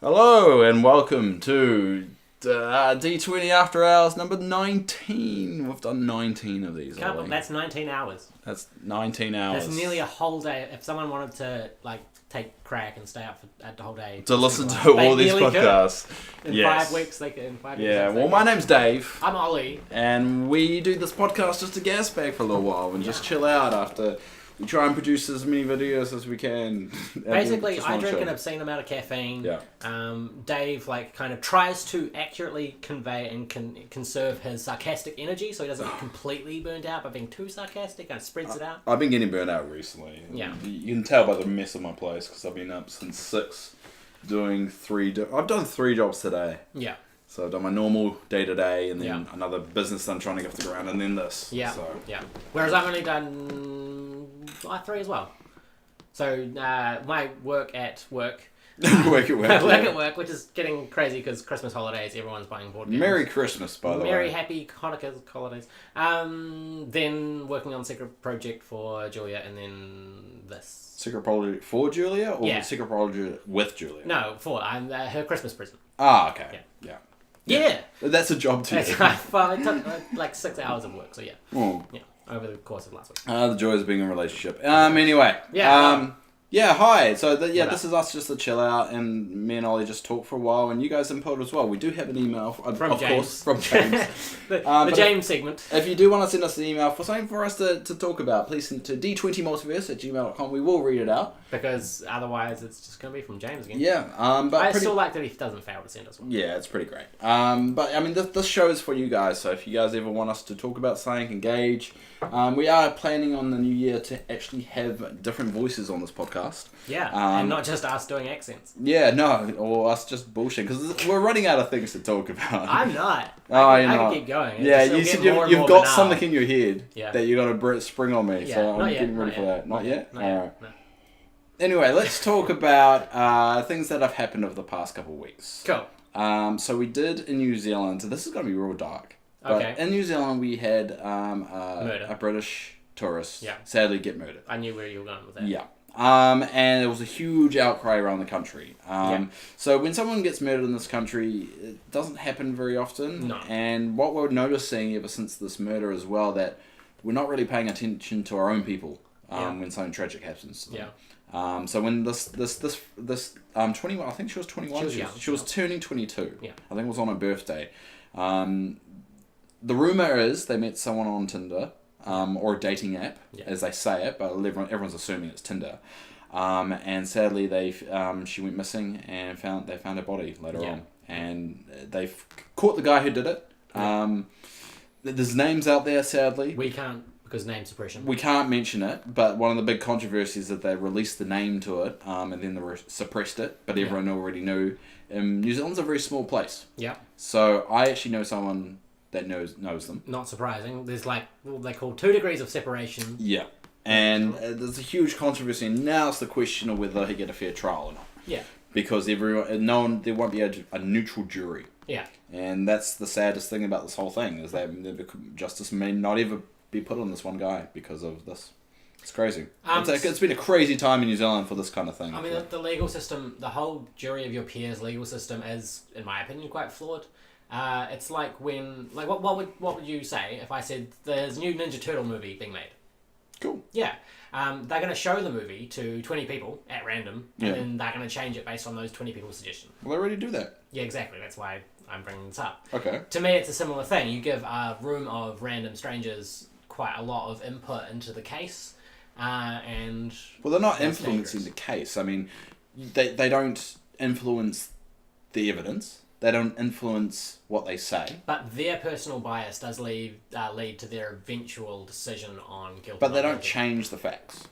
Hello and welcome to D20 Afterhours number 19. We've done 19 of these. That's 19 hours. That's 19 hours. That's nearly a whole day. If someone wanted to take crack and stay up at the whole day to listen to all these podcasts. In 5 weeks, they could. My name's Dave. I'm Ollie. And we do this podcast just to gas back for a little while and just chill out after... We try and produce as many videos as we can. Basically, I drink an obscene amount of caffeine. Yeah. Dave kind of tries to accurately convey and conserve his sarcastic energy, so he doesn't get completely burnt out by being too sarcastic. Kind of spreads it out. I've been getting burnt out recently. Yeah. You can tell by the mess of my place because I've been up since 6, doing 3. I've done 3 jobs today. Yeah. So I've done my normal day-to-day, and then another business that I'm trying to get off the ground, and then this. Yeah, so. Yeah. Whereas I've only done 3 as well. So my work at work... work at work, which is getting crazy because Christmas holidays, everyone's buying board games. Merry Christmas, by the way. Merry, happy Hanukkah holidays. Then working on Secret Project for Julia, and then this. Secret Project for Julia, or Secret Project with Julia? No, I'm her Christmas present. Ah, okay. Yeah. That's a job too. Well, it took 6 hours of work, so yeah. Oh. Yeah, over the course of last week. The joys of being in a relationship. Anyway. Hi. So, this is us just to chill out, and me and Ollie just talk for a while, and you guys input as well. We do have an email, from James. From James. the James segment. If you do want to send us an email for something for us to talk about, please send to d20multiverse@gmail.com. We will read it out. Because otherwise it's just going to be from James again. Yeah. I still like that he doesn't fail to send us one. Yeah, it's pretty great. But, I mean, this show is for you guys, so if you guys ever want us to talk about something, engage... we are planning on the new year to actually have different voices on this podcast. Yeah, and not just us doing accents. Yeah, no, or us just bullshit, because we're running out of things to talk about. I'm not. I can keep going. Yeah, you said you've got something in your head that you're going to spring on me, so I'm getting ready for that. Not yet? Alright. No. Anyway, let's talk about things that have happened over the past couple of weeks. Cool. So we did in New Zealand, so this is going to be real dark. But in New Zealand, we had a British tourist sadly get murdered. I knew where you were going with that. Yeah. And there was a huge outcry around the country. So when someone gets murdered in this country, it doesn't happen very often. No. And what we're noticing ever since this murder as well, that we're not really paying attention to our own people when something tragic happens to them. Yeah. So when this 21, I think she was 21. She was turning 22. Yeah. I think it was on her birthday. The rumour is they met someone on Tinder, or a dating app, as they say it, but everyone's assuming it's Tinder. And sadly, she went missing, and they found her body later on. And they've caught the guy who did it. There's names out there, sadly. We can't, because name suppression. We can't mention it, but one of the big controversies is that they released the name to it, and then they suppressed it, but everyone already knew. New Zealand's a very small place. Yeah. So I actually know someone that knows them. Not surprising. There's they call 2 degrees of separation. Yeah. And there's a huge controversy, and now it's the question of whether he get a fair trial or not. Yeah. Because there won't be a neutral jury. Yeah. And that's the saddest thing about this whole thing, is that justice may not ever be put on this one guy because of this. It's crazy. It's been a crazy time in New Zealand for this kind of thing. I mean, the legal system, the whole jury of your peers legal system is, in my opinion, quite flawed. It's like when, what would you say if I said there's a new Ninja Turtle movie being made? Cool. Yeah. They're going to show the movie to 20 people at random, and then they're going to change it based on those 20 people's suggestion. Well, they already do that. Yeah, exactly. That's why I'm bringing this up. Okay. To me, it's a similar thing. You give a room of random strangers quite a lot of input into the case, and... Well, they're not influencing the case. I mean, they don't influence the evidence. They don't influence what they say. But their personal bias does lead to their eventual decision on guilt. But they don't change the facts.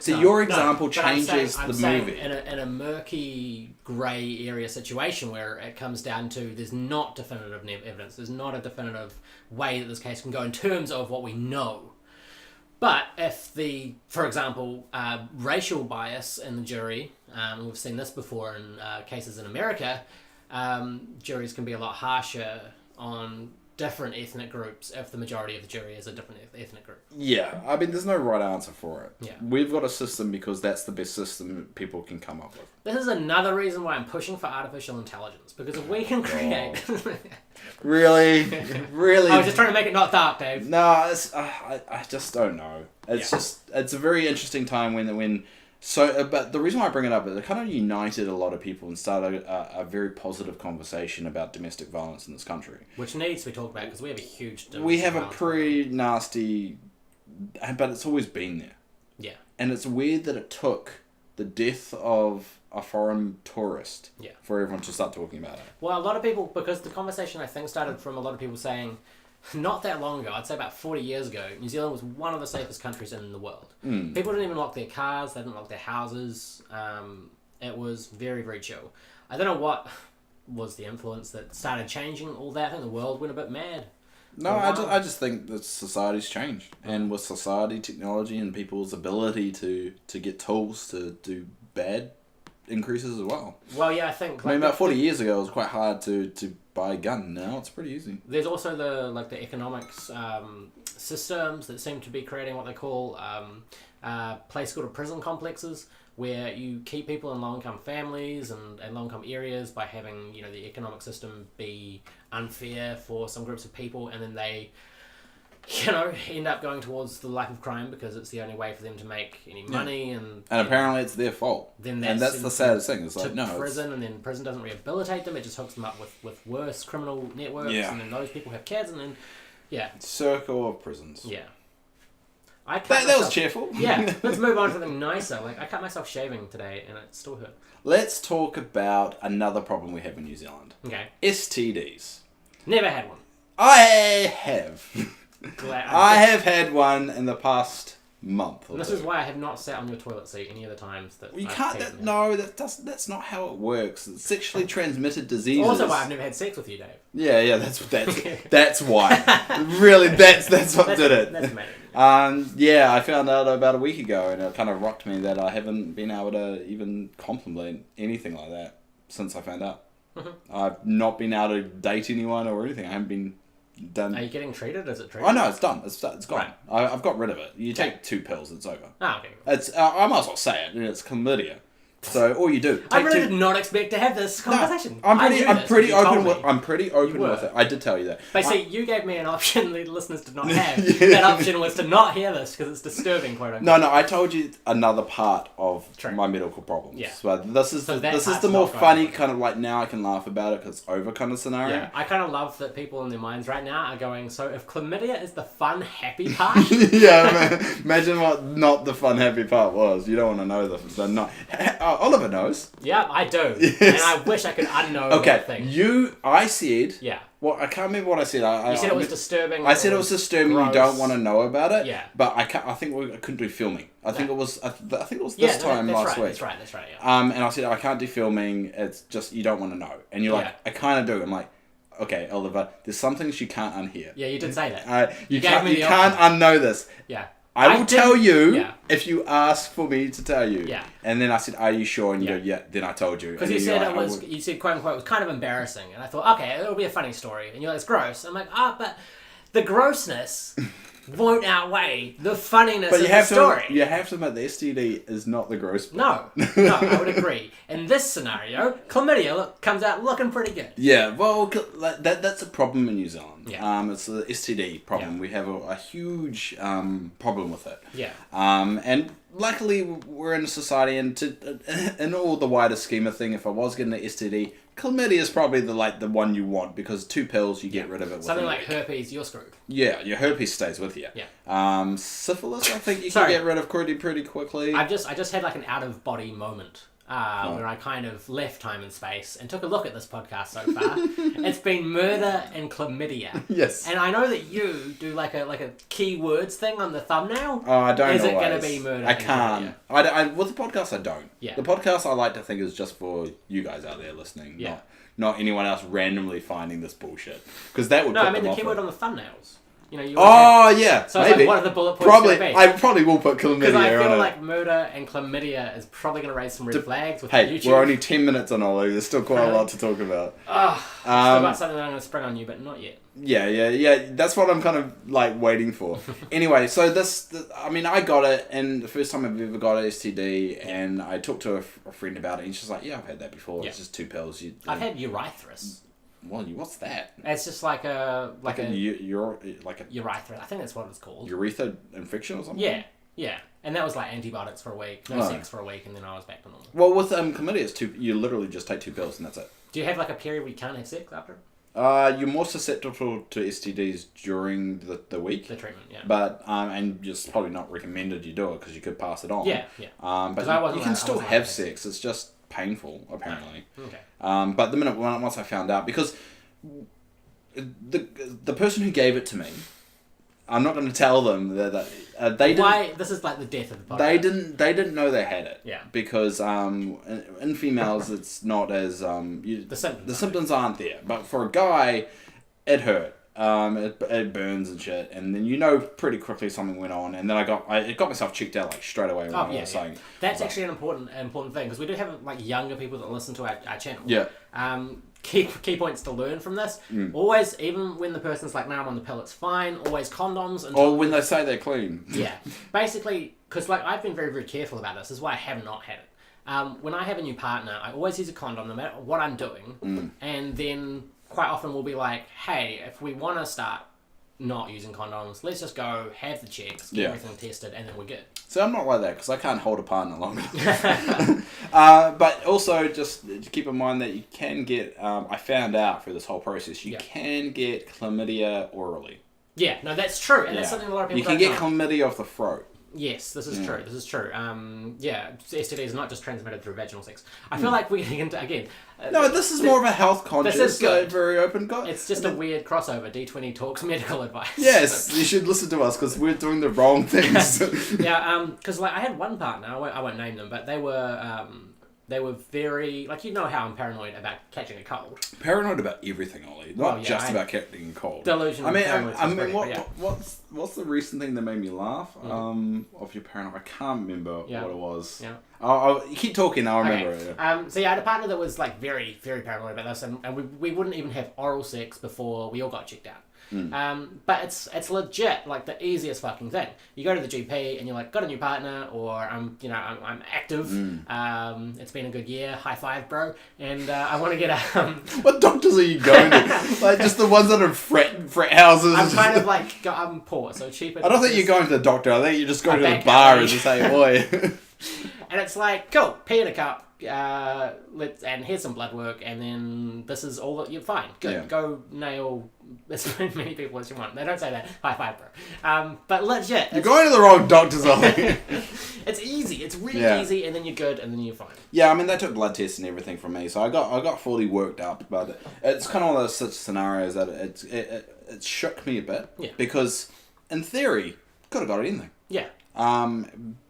Your example changes the movie. In a murky, grey area situation where it comes down to there's not definitive evidence, there's not a definitive way that this case can go in terms of what we know. But if for example, racial bias in the jury, we've seen this before in cases in America, juries can be a lot harsher on different ethnic groups if the majority of the jury is a different ethnic group. Yeah, I mean, there's no right answer for it. Yeah. We've got a system because that's the best system people can come up with. This is another reason why I'm pushing for artificial intelligence, because if we can create... Really? Really? I was just trying to make it not dark, Dave. No, it's, I just don't know. It's a very interesting time but the reason why I bring it up is it kind of united a lot of people and started a very positive conversation about domestic violence in this country. Which needs to be talked about because we have a huge... We have a pretty nasty... But it's always been there. Yeah. And it's weird that it took the death of a foreign tourist for everyone to start talking about it. Well, a lot of people... Because the conversation, I think, started from a lot of people saying... Not that long ago, I'd say about 40 years ago, New Zealand was one of the safest countries in the world. People didn't even lock their cars, they didn't lock their houses. It was very, very chill. I don't know what was the influence that started changing all that. I think the world went a bit mad. No, I just think that society's changed. And with society, technology, and people's ability to get tools to do bad increases as well. Well, yeah, I think... I mean, about 40 years ago, it was quite hard to buy a gun. Now it's pretty easy. There's also the economics systems that seem to be creating what they call place called prison complexes, where you keep people in low-income families and low-income areas by having the economic system be unfair for some groups of people, and then they end up going towards the life of crime because it's the only way for them to make any money. And apparently it's their fault. Then that's the saddest thing. It's like, prison, and then prison doesn't rehabilitate them. It just hooks them up with worse criminal networks, and then those people have kids, and then, circle of prisons. Yeah. That was cheerful. Yeah, let's move on to something nicer. I cut myself shaving today, and it still hurt. Let's talk about another problem we have in New Zealand. Okay. STDs. Never had one. I have. I have had one in the past month. And this is why I have not sat on your toilet seat any of the times that you can't. That's not how it works. It's sexually transmitted diseases. Also, why I've never had sex with you, Dave. Yeah. That's why. Really, that's what did it. That's amazing. I found out about a week ago, and it kind of rocked me that I haven't been able to even contemplate anything like that since I found out. Mm-hmm. I've not been able to date anyone or anything. I haven't been done. Are you getting treated? Is it treated? Oh no, it's done. It's gone. Right. I've got rid of it. You take 2 pills, it's over. Oh, okay. It's I might as well say it. It's chlamydia. So all you do. I really did not expect to have this conversation. No, I'm pretty open with it. I did tell you that. But see, you gave me an option the listeners did not have. That option was to not hear this because it's disturbing, quote unquote. No, I told you another part of my medical problems. Yeah. But this is the more funny kind of like now I can laugh about it because it's over kind of scenario. Yeah, I kind of love that people in their minds right now are going, so if chlamydia is the fun, happy part? Yeah, imagine what not the fun, happy part was. You don't want to know the not. Oliver knows. Yeah, I do. Yes. And I wish I could unknow that thing. I said... Yeah. Well, I can't remember what I said. You said it was disturbing. I said it was disturbing. Gross. You don't want to know about it. Yeah. But I think I couldn't do filming. I think it was this time last week. That's right. Yeah. And I said I can't do filming. It's just you don't want to know. And you're like, I kind of do. I'm like, okay, Oliver, there's some things you can't unhear. Yeah, you did say that. You can't unknow this. Yeah. I will tell you if you ask for me to tell you. Yeah. And then I said, are you sure? And you go, yeah. Then I told you. Because you said you said, quote unquote, it was kind of embarrassing. And I thought, okay, it'll be a funny story. And you're like, it's gross. I'm like, but the grossness won't outweigh the funniness of the story. You have to admit the STD is not the gross part. No, I would agree. In this scenario, chlamydia comes out looking pretty good. Yeah, well, that's a problem in New Zealand. Yeah. It's the STD problem. Yeah. We have a huge problem with it. Yeah. And luckily we're in a society, and in all the wider scheme of thing, if I was getting an STD, chlamydia is probably the one you want because 2 pills you get rid of it. Something like herpes, you're screwed. Yeah, your herpes stays with you. Yeah. Syphilis, I think you can get rid of pretty quickly. I just had like an out of body moment. Where I kind of left time and space and took a look at this podcast so far. It's been murder and chlamydia. Yes. And I know that you do like a keywords thing on the thumbnail. Oh, I don't know. Is it going to be murder? I can't. With the podcast, I don't. Yeah. The podcast I like to think is just for you guys out there listening. Yeah. Not anyone else randomly finding this bullshit. Because that would put them off the keyword on the thumbnails. You know, you yeah, so it's maybe. like, what are the bullet points Probably, going to be? I probably will put chlamydia Because I feel on like murder and chlamydia is probably going to raise some red flags with Hey, YouTube. we're only 10 minutes on Ollie. There's still quite a lot to talk about. I've still got something that I'm going to spring on you, but not yet. Yeah. That's what I'm kind of like waiting for. Anyway, so I got it, and the first time I've ever got an STD, and I talked to a friend about it, and she's like, "Yeah, I've had that before. It's just 2 pills." I've had urethris. Well, what's that? It's just like a urethra. I think that's what it's called. Urethra infection or something. Yeah, and that was like antibiotics for a week, no sex for a week, and then I was back to normal. Well, with chlamydia, it's you literally just take 2 pills and that's it. Do you have like a period where you can't have sex after? You're more susceptible to STDs during the week. The treatment, yeah. But and it's probably not recommended you do it because you could pass it on. Yeah. But you can still have sex. It's just painful, apparently. Okay. But once I found out, because the person who gave it to me, I'm not going to tell them that they didn't. Why? This is like the death of the podcast. They didn't know they had it. Yeah. Because in females it's not as the symptoms aren't there, but for a guy, it hurt. It burns and shit, and then pretty quickly something went on, and then I got myself checked out like straight away. That's actually an important thing, because we do have like younger people that listen to our channel. Yeah. Key points to learn from this. Always, even when the person's like, "No, I'm on the pill, it's fine." Always condoms. Or when they say they're clean. Yeah. Basically, because like I've been very, very careful about this. This is why I have not had it. When I have a new partner, I always use a condom no matter what I'm doing, and then quite often we'll be like, "Hey, if we want to start not using condoms, let's just go have the checks, get everything tested, and then we're good." So I'm not like that because I can't hold a partner long enough. But also just keep in mind that you can get, I found out through this whole process, you can get chlamydia orally. Yeah, no, that's true. And that's something a lot of people don't know. You can get chlamydia off the throat. Yes, this is true. This is true. STD is not just transmitted through vaginal sex. I feel like we're getting into, again... no, this is more of a health conscious, this is good. Very open guy. It's just a weird crossover. D20 talks medical advice. Yes, you should listen to us because we're doing the wrong things. Because like I had one partner, I won't name them, but they were very, like, you know how I'm paranoid about catching a cold. Paranoid about everything, Ollie. Not just about catching a cold. Delusional. What's the recent thing that made me laugh? Of your paranoid, I can't remember what it was. Yeah. I'll keep talking. I'll remember it. So I had a partner that was like very, very paranoid about this, and we wouldn't even have oral sex before we all got checked out. But it's legit like the easiest fucking thing. You go to the GP and you're like, got a new partner, or I'm active. It's been a good year. High five, bro. And I want to get a. What doctors are you going to? Like just the ones that are frat houses. I'm kind of like I'm poor, so cheaper. I don't think you're going to the doctor. I think you're just going to the bar and just say, "Oi." And it's like, cool, pee in a cup. And here's some blood work, and then this is all that you're fine. Good. Yeah. Go nail as many people as you want. They don't say that. High five, bro. But legit, you're going to the wrong doctors, Ollie. It's easy. It's really easy, and then you're good, and then you're fine. Yeah, I mean they took blood tests and everything from me, so I got fully worked up. But it's kind of one of those such scenarios that it shook me a bit. Yeah. Because in theory, could have got anything. Yeah.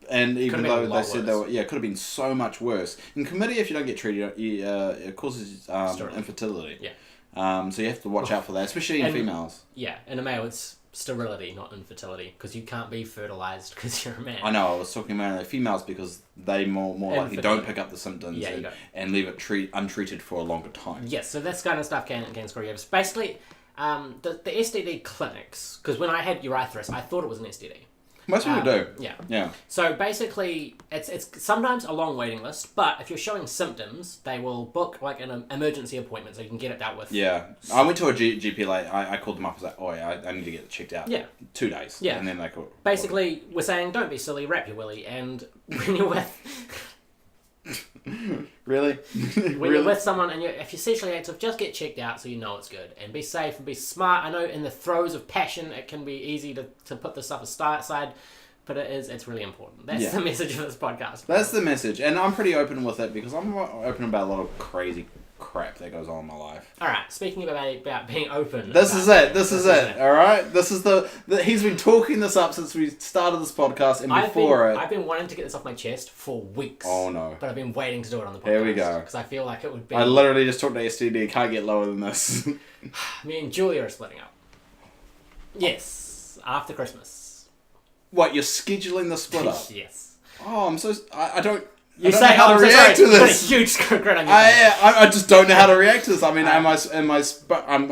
And even though they said it could have been so much worse. In chlamydia, if you don't get treated, it causes infertility. Yeah. So you have to watch out for that, especially in females. Yeah, in a male, it's sterility, not infertility, because you can't be fertilized because you're a man. I know. I was talking about females because they more likely don't pick up the symptoms and leave it untreated for a longer time. Yes, so this kind of stuff can screw you up. Basically, the STD clinics, because when I had urethris, I thought it was an STD. Most people do. Yeah. Yeah. So basically, it's sometimes a long waiting list, but if you're showing symptoms, they will book like an emergency appointment so you can get it dealt with. Yeah. I went to a GP, I called them up and was like, I need to get it checked out. Yeah. 2 days. Yeah. And then they called. Basically, we're saying don't be silly, wrap your willy, and when you're with... Really? When you're with someone and if you're sexually active, just get checked out so you know it's good. And be safe and be smart. I know in the throes of passion, it can be easy to put this stuff aside, but it's really important. That's the message of this podcast. That's the message. And I'm pretty open with it because I'm open about a lot of crazy crap that goes on in my life. Alright, speaking about being open. This is it. Alright? This is he's been talking this up since we started this podcast and I've been wanting to get this off my chest for weeks. Oh no. But I've been waiting to do it on the podcast. Here we go. Because I feel like it would be... I literally just talked to STD, can't get lower than this. Me and Julia are splitting up. Yes. after Christmas. What, you're scheduling the split up? Yes. Oh, I'm so... I don't... You I don't say, know how to react to this. Got a huge grin on your face. I just don't know how to react to this. I mean, I'm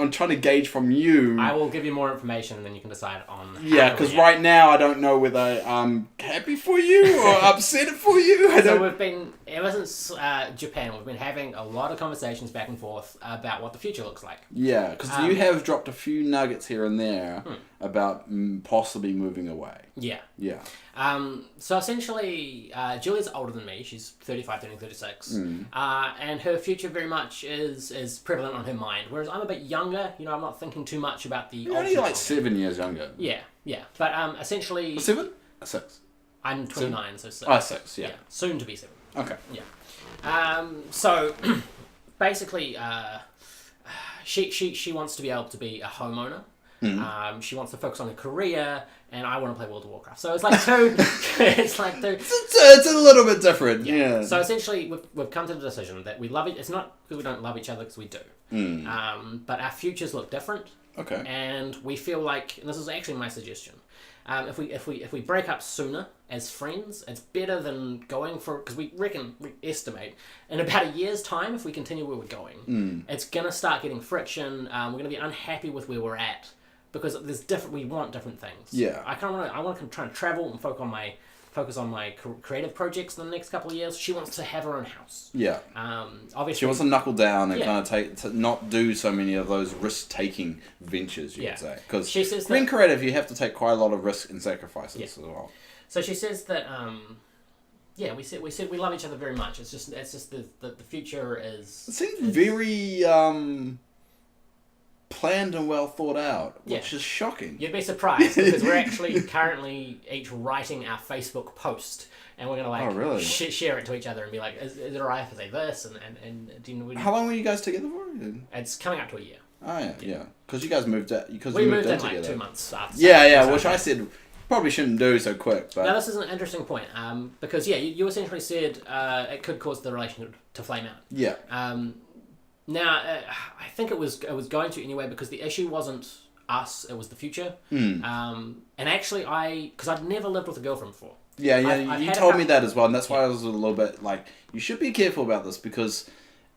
trying to gauge from you. I will give you more information and then you can decide on how Yeah, to because react. right now I don't know whether I'm happy for you or upset for you. So we've been, ever since Japan, we've been having a lot of conversations back and forth about what the future looks like. Yeah, because you have dropped a few nuggets here and there about possibly moving away. Yeah. Yeah. So essentially, Julia's older than me. She's 35, turning 36. And her future very much is prevalent on her mind. Whereas I'm a bit younger. You know, I'm not thinking too much about the... You're only like 7 years younger. Yeah. But essentially... 7? 6? I'm 29, so 6. Oh, 6, yeah. Soon to be 7. Okay. Yeah. So, basically, she wants to be able to be a homeowner. She wants to focus on her career, and I want to play World of Warcraft. So it's like two. It's a little bit different. Yeah. So essentially, we've come to the decision that we love it. It's not because we don't love each other, because we do. But our futures look different. Okay. And we feel like, and this is actually my suggestion, if we break up sooner as friends, it's better than going for, because we estimate in about a year's time, if we continue where we're going, it's gonna start getting friction. We're gonna be unhappy with where we're at because we want different things. Yeah. I want to try and travel and focus on my creative projects in the next couple of years. She wants to have her own house. Yeah. Obviously, she wants to knuckle down and kind of not do so many of those risk-taking ventures, you would say. Because being creative, you have to take quite a lot of risk and sacrifices as well. So she says that, we said we love each other very much. It's just the future is... It seems very planned and well thought out, which is shocking. You'd be surprised because we're actually currently each writing our Facebook post, and we're gonna share it to each other and be like, "Is it alright if I say this?" And do you know, how long were you guys together for? It's coming up to a year. Oh yeah. Because you guys moved out. We moved in together. like 2 months after. Which I said probably shouldn't do so quick. But now this is an interesting point, because you essentially said it could cause the relationship to flame out. Yeah. Now, I think it was going to anyway because the issue wasn't us, it was the future. And actually, because I'd never lived with a girlfriend before. Yeah, you told me that as well, and that's why I was a little bit like, you should be careful about this because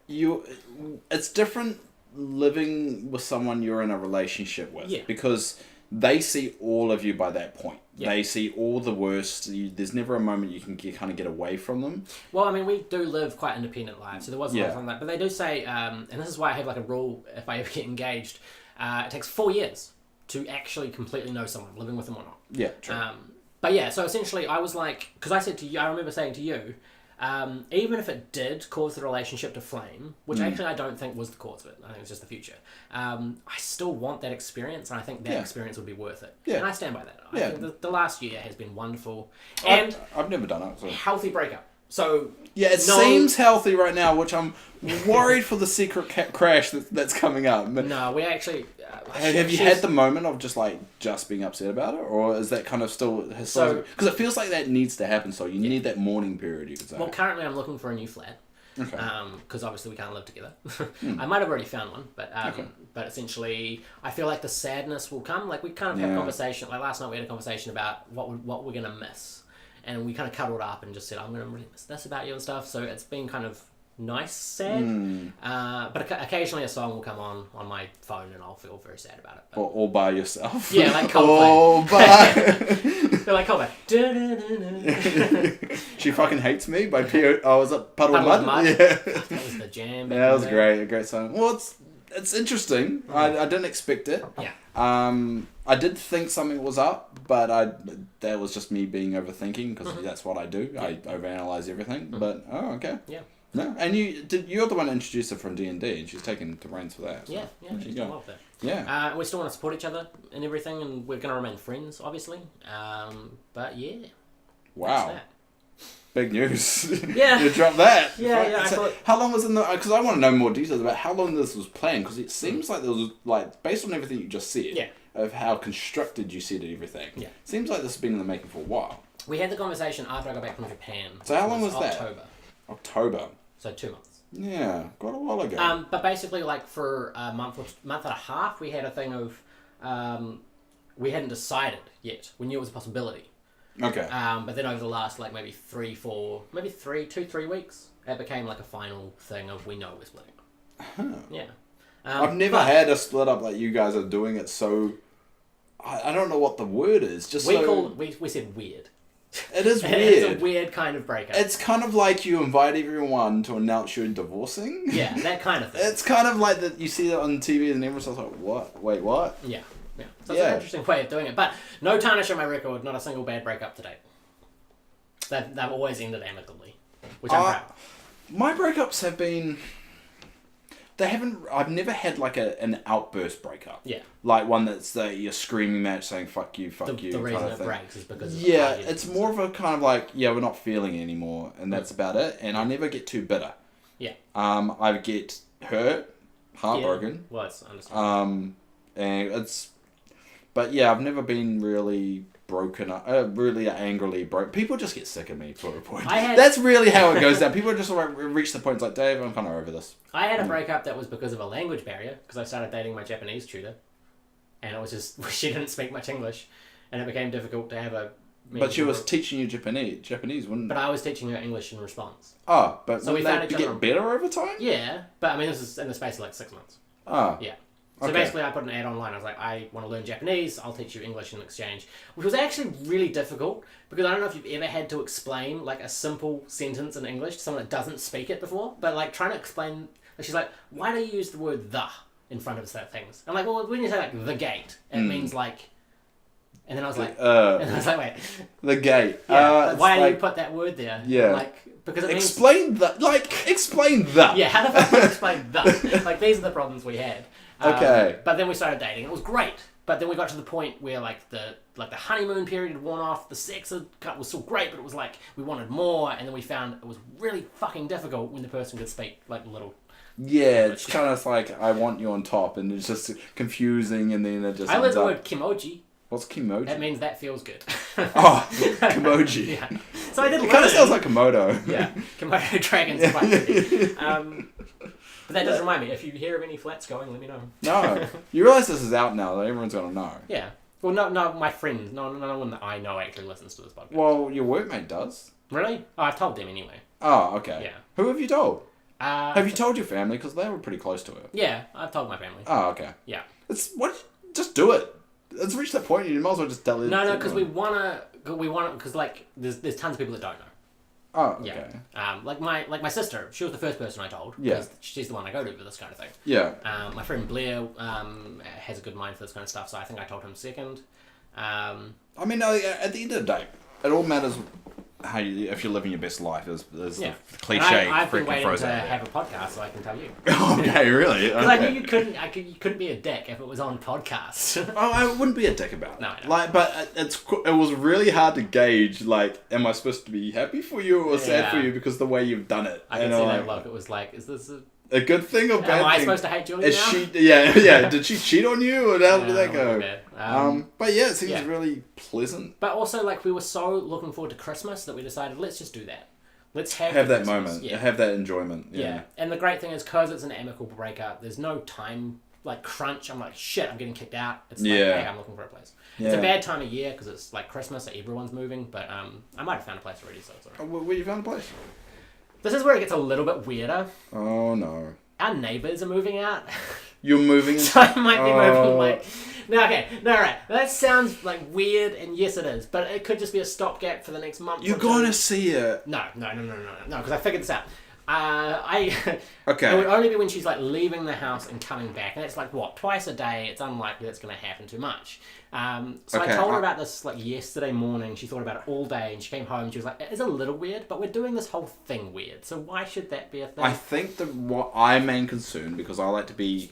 it's different living with someone you're in a relationship with. Yeah. Because they see all of you by that point. Yeah. They see all the worst. There's never a moment you can kind of get away from them. Well, I mean, we do live quite independent lives, so there was a lot of that. But they do say, and this is why I have like a rule, if I ever get engaged, it takes 4 years to actually completely know someone, living with them or not. Yeah, true. But yeah, so essentially I was like, because I said to you, I remember saying to you, even if it did cause the relationship to flame, which actually I don't think was the cause of it, I think it's just the future, I still want that experience, and I think that experience would be worth it. Yeah. And I stand by that. I think the last year has been wonderful. And I've never done it. So. Healthy breakup. So it seems healthy right now, which I'm worried for the secret crash that's coming up. No, we actually... have you had the moment of just being upset about it, or is that kind of still historical? Because it feels like that needs to happen. So you need that mourning period, you could say. Well, currently I'm looking for a new flat. Okay. Because obviously we can't live together. I might have already found one, but essentially I feel like the sadness will come. Like we kind of have a conversation. Like last night we had a conversation about what we're gonna miss. And we kind of cuddled up and just said, I'm going to really miss this about you and stuff. So it's been kind of nice, sad. But occasionally a song will come on my phone and I'll feel very sad about it. But... All by yourself? Yeah, like Culpepper. They're like Culpepper. She fucking hates me by was it Puddle of Mud? Yeah. That was the jam. Yeah, that was great. A great song. Well, it's interesting. I didn't expect it. Yeah. I did think something was up, but that was just me being overthinking because that's what I do. Yeah. I overanalyze everything. But okay. Yeah. No, and you're the one that introduced her from D&D, and she's taken the reins for that. So. Yeah, she's doing well with that. Yeah. We still want to support each other and everything, and we're going to remain friends, obviously. But yeah. Wow. Big news. Yeah. You dropped that. Yeah. How long was in the... Because I want to know more details about how long this was planned, because it seems like there was, based on everything you just said, of how constructed you said everything, seems like this has been in the making for a while. We had the conversation after I got back from Japan. So how long was that? October. So 2 months. Yeah, quite a while ago. But basically, for a month and a half, we had a thing of... we hadn't decided yet. We knew it was a possibility. Okay. But then over the last like maybe 3 weeks, it became like a final thing of we know we're splitting. Huh. Yeah. I've never had a split up like you guys are doing it, so I don't know what the word is. Just we said weird. It is weird. It's a weird kind of breakup. It's kind of like you invite everyone to announce you're divorcing. Yeah, that kind of thing. It's kind of like that you see it on TV and everyone's like, what? Wait, what? Yeah. So it's an interesting way of doing it. But no tarnish on my record, not a single bad breakup to date. They've always ended amicably, which I'm proud. My breakups have been... I've never had like an outburst breakup. Yeah. Like one that's you're screaming match saying fuck you. The reason it breaks is because of it's more of a kind of like, we're not feeling it anymore, and that's about it. And I never get too bitter. Yeah. I get hurt, heartbroken. Yeah. Well, it's understandable. But I've never been really broken up, really angrily broke. People just get sick of me for a point. That's really how it goes down. People just reach the point, it's like, Dave, I'm kind of over this. I had a breakup that was because of a language barrier, because I started dating my Japanese tutor, and it was just, she didn't speak much English, and it became difficult to have a... But she was teaching you Japanese, wouldn't... But I was teaching her English in response. Oh, but so wouldn't that get better over time? Yeah, but I mean, this is in the space of like 6 months. Oh. Yeah. So basically I put an ad online. I was like, I want to learn Japanese. I'll teach you English in exchange. Which was actually really difficult because I don't know if you've ever had to explain like a simple sentence in English to someone that doesn't speak it before. But like trying to explain, like, she's like, why do you use the word the in front of things? I'm like, well, when you say like the gate, it means like... And then I was like, wait. The gate. Yeah, why do you put that word there? Yeah. Like, because it means... Explain the. Yeah, how the fuck do you explain the? Like, these are the problems we had. Okay. But then we started dating. It was great. But then we got to the point where like the honeymoon period had worn off. The sex was still great, but it was like we wanted more. And then we found it was really fucking difficult when the person could speak like little. Yeah, it's kind of like I want you on top, and it's just confusing. And then it just. I learned the word kimoji. What's kimoji? That means that feels good. Oh, kimoji. Yeah. So I did. It kind of sounds like Komodo. Yeah, Komodo dragons. Quite But that does remind me, if you hear of any flats going, let me know. No. You realise this is out now, though. Everyone's going to know. Yeah. Well, no, my friend. No one that I know actually listens to this podcast. Well, your workmate does. Really? Oh, I've told them anyway. Oh, okay. Yeah. Who have you told? Have you to... told your family? Because they were pretty close to it. Yeah, I've told my family. Oh, okay. Yeah. Just do it. It's reached that point, you might as well just tell it. No, because we wanna, because like, there's tons of people that don't know. Oh, okay. Yeah. Like my sister, she was the first person I told. Yeah. She's the one I go to for this kind of thing. Yeah. My friend Blair has a good mind for this kind of stuff, so I think I told him second. I mean, at the end of the day, it all matters if you're living your best life is the cliche. I've been waiting to have a podcast so I can tell you. Okay, really? Because I knew you couldn't be a dick if it was on podcast. Oh, I wouldn't be a dick about it. No, I don't. Like, but it was really hard to gauge. Like, am I supposed to be happy for you or sad for you because the way you've done it? I can see that look. It was like, is this a good thing or bad thing? Am I supposed to hate Julie now? Yeah. Did she cheat on you, or how did that go? But yeah, it seems really pleasant. But also, like, we were so looking forward to Christmas that we decided, let's just do that. Let's have that Christmas. moment. Yeah. Have that enjoyment. Yeah. And the great thing is, because it's an amicable breakup, there's no time, like, crunch. I'm like, shit, I'm getting kicked out. It's like, hey, I'm looking for a place. Yeah. It's a bad time of year because it's, like, Christmas, so everyone's moving. But I might have found a place already, so it's alright. Where you found a place? This is where it gets a little bit weirder. Oh, no. Our neighbours are moving out. You're moving? So I might be moving, like... No, okay. No, right. That sounds, like, weird, and yes, it is. But it could just be a stopgap for the next month. You're going to see it. No, because I figured this out. Okay. It would only be when she's, like, leaving the house and coming back. And it's, like, what, twice a day? It's unlikely that's going to happen too much. So I told her about this, like, yesterday morning. She thought about it all day, and she came home, and she was like, it is a little weird, but we're doing this whole thing weird. So why should that be a thing? I think that what I'm main concerned, because I like to be...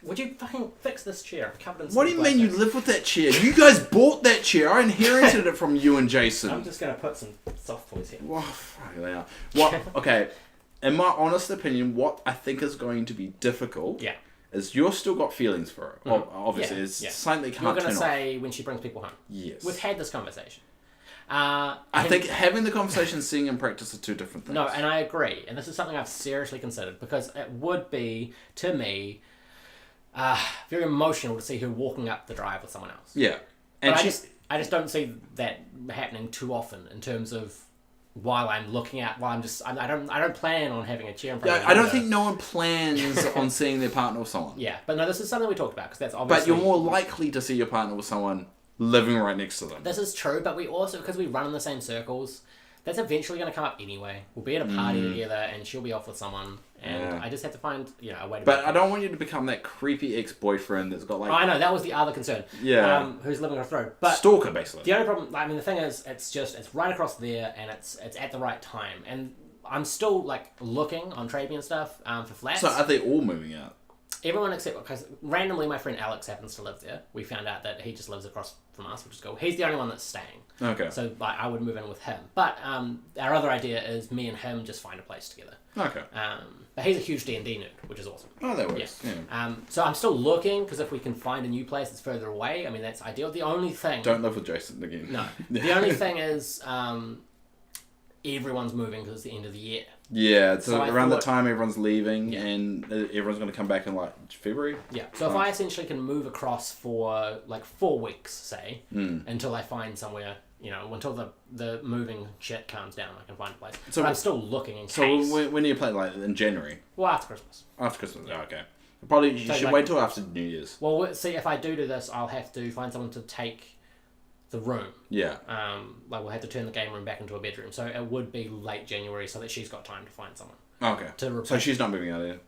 Would you fucking fix this chair? I'm covered in What do you mean you live with that chair? You guys bought that chair. I inherited it from you and Jason. I'm just going to put some soft toys here. Well, fuck they are. What? Okay. In my honest opinion, what I think is going to be difficult is you've still got feelings for her. Well, obviously, it's something that can't turn off. You're going to say when she brings people home. Yes. We've had this conversation. I think having the conversation and seeing in practice are two different things. No, and I agree. And this is something I've seriously considered because it would be, to me... very emotional to see her walking up the drive with someone else. Yeah. And I just don't see that happening too often in terms of while I'm I don't plan on having a chair in front of me. I don't think no one plans on seeing their partner with someone. Yeah, but no, this is something we talked about because that's obviously. But you're more likely to see your partner with someone living right next to them. This is true, but we also, because we run in the same circles, that's eventually going to come up anyway. We'll be at a party together, and she'll be off with someone, and I just have to find a way to. But I don't want you to become that creepy ex-boyfriend that's got like. Oh, I know, that was the other concern. Yeah. Who's living across the road? But stalker, basically. The only problem, I mean, the thing is, it's right across there, and it's at the right time, and I'm still like looking on Trade Me and stuff for flats. So are they all moving out? Everyone except, because randomly my friend Alex happens to live there. We found out that he just lives across from us, which is cool. He's the only one that's staying. Okay. So like, I would move in with him. But our other idea is me and him just find a place together. Okay. But he's a huge D&D nerd, which is awesome. Oh, that works. Yeah. So I'm still looking, because if we can find a new place that's further away, I mean, that's ideal. The only thing... Don't live with Jason again. No. The only thing is everyone's moving because it's the end of the year. Yeah, so around the time everyone's leaving and everyone's going to come back in like February. Yeah, so if I essentially can move across for like 4 weeks, say, until I find somewhere, until the moving shit calms down, I can find a place. So but I'm still looking in case. So when do you plan, like in January? Well, after Christmas. After Christmas, okay. Probably you should wait till after New Year's. Well, see, if I do this, I'll have to find someone to take the room. Yeah. We'll have to turn the game room back into a bedroom. So it would be late January so that she's got time to find someone. Okay. So she's not moving out there?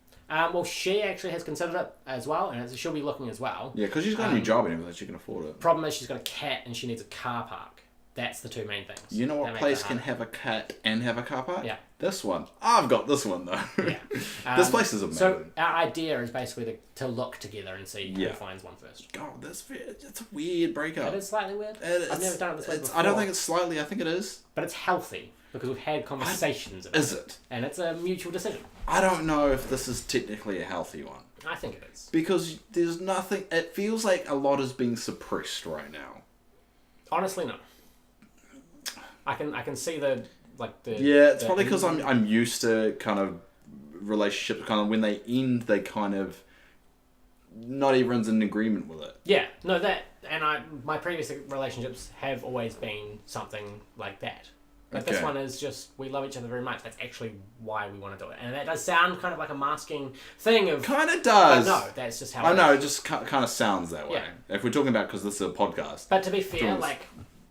Well, she actually has considered it as well, and she'll be looking as well. Yeah, because she's got a new job and everything, she can afford it. Problem is she's got a cat and she needs a car park. That's the two main things. You know what place can have a cat and have a car park? Yeah. This one. I've got this one, though. Yeah. This place is amazing. So our idea is basically to look together and see who finds one first. God, it's a weird breakup. It is slightly weird. I've never done it this way before. I don't think it's slightly, I think it is. But it's healthy, because we've had conversations about it. Is it? And it's a mutual decision. I don't know if this is technically a healthy one. I think it is. Because there's nothing... It feels like a lot is being suppressed right now. Honestly, no. I can see the... Yeah, it's probably because I'm used to kind of relationships, kind of when they end, they kind of... Not everyone's in agreement with it. Yeah, no, my previous relationships have always been something like that. But this one is just, we love each other very much. That's actually why we want to do it. And that does sound kind of like a masking thing of... Kind of does. But no, that's just how I know, it just kind of sounds that way. Yeah. If we're talking about, because this is a podcast. But to be fair,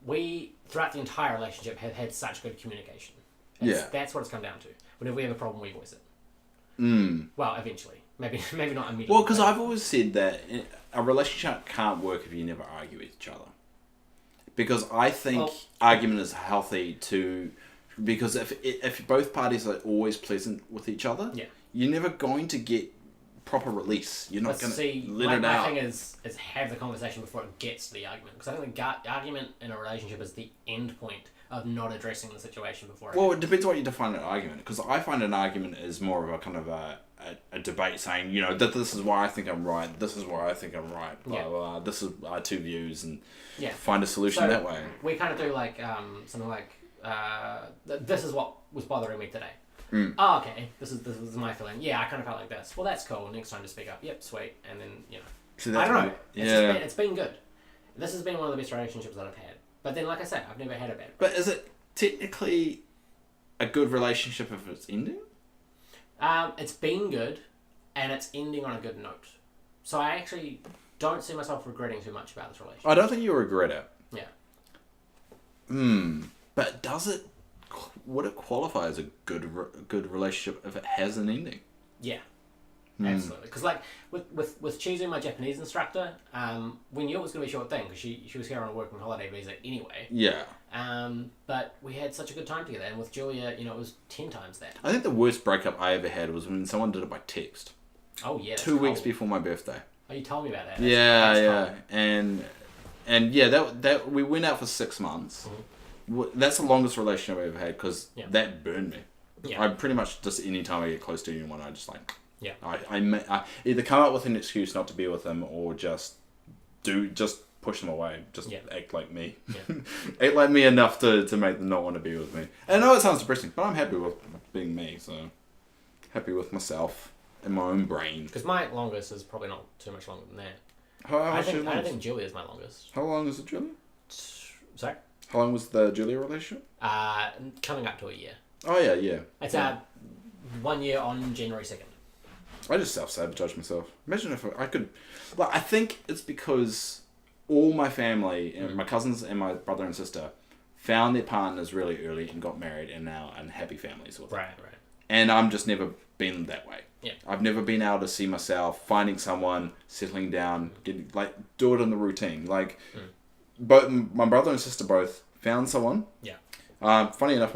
we, throughout the entire relationship, have had such good communication. That's what it's come down to. Whenever we have a problem, we voice it. Well, eventually. Maybe not immediately. Well, because I've always said that a relationship can't work if you never argue with each other. Because I think argument is healthy because if both parties are always pleasant with each other, you're never going to get proper release. You're not going to let it out. My thing is have the conversation before it gets to the argument. Because I think the argument in a relationship is the end point of not addressing the situation before. Well, it depends what you define an argument. Because I find an argument is more of a kind of a debate saying, that this is why I think I'm right, this is why I think I'm right, blah, blah, blah. This is our two views, and find a solution that way. We kind of do something like, this is what was bothering me today. Oh, okay, this is my feeling. Yeah, I kind of felt like this. Well, that's cool. Next time to speak up. Yep, sweet. And then, I don't know. It's been good. This has been one of the best relationships that I've had. But then, like I said, I've never had a bad. But is it technically a good relationship if it's ending? It's been good, and it's ending on a good note. So I actually don't see myself regretting too much about this relationship. I don't think you'll regret it. Yeah. But would it qualify as a good relationship if it has an ending? Yeah. Absolutely. Because with choosing my Japanese instructor, we knew it was going to be a short thing because she was here on a working holiday visa anyway. Yeah. But we had such a good time together, and with Julia, it was 10 times that. I think the worst breakup I ever had was when someone did it by text. Oh yeah. 2 weeks before my birthday. Oh, you told me about that. That's and that we went out for 6 months. Mm-hmm. That's the longest relationship I've ever had because that burned me. Yeah. I pretty much just any time I get close to anyone, I just I either come up with an excuse not to be with them or just push them away. Just act like me. Yeah. Act like me enough to make them not want to be with me. And I know it sounds depressing, but I'm happy with being me. So happy with myself and my own brain. Because my longest is probably not too much longer than that. I don't think Julia's my longest. How long is it, Julia? Sorry? How long was the Julia relationship? Coming up to a year. Oh, yeah. It's 1 year on January 2nd. I just self-sabotage myself. Imagine if I could... I think it's because all my family, and my cousins and my brother and sister, found their partners really early and got married and now are happy families with them. Right. And I'm just never been that way. Yeah. I've never been able to see myself finding someone, settling down, do it in the routine. Both my brother and sister both found someone. Yeah. Funny enough,